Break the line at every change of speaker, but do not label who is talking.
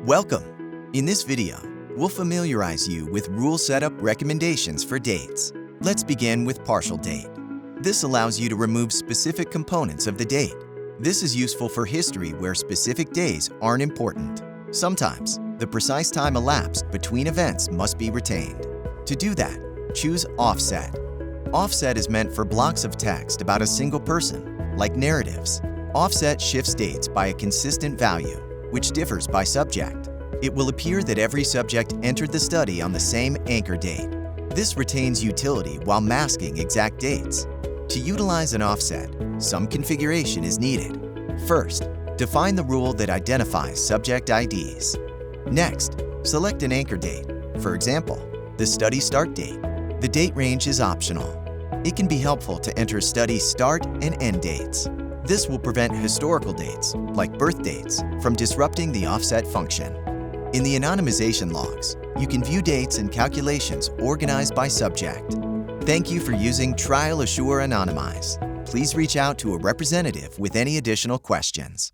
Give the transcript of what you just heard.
Welcome! In this video, we'll familiarize you with rule setup recommendations for dates. Let's begin with partial date. This allows you to remove specific components of the date. This is useful for history where specific days aren't important. Sometimes, the precise time elapsed between events must be retained. To do that, choose Offset. Offset is meant for blocks of text about a single person, like narratives. Offset shifts dates by a consistent value, which differs by subject. It will appear that every subject entered the study on the same anchor date. This retains utility while masking exact dates. To utilize an offset, some configuration is needed. First, define the rule that identifies subject IDs. Next, select an anchor date, for example, the study start date. The date range is optional. It can be helpful to enter study start and end dates. This will prevent historical dates, like birth dates, from disrupting the offset function. In the anonymization logs, you can view dates and calculations organized by subject. Thank you for using TrialAssure Anonymize. Please reach out to a representative with any additional questions.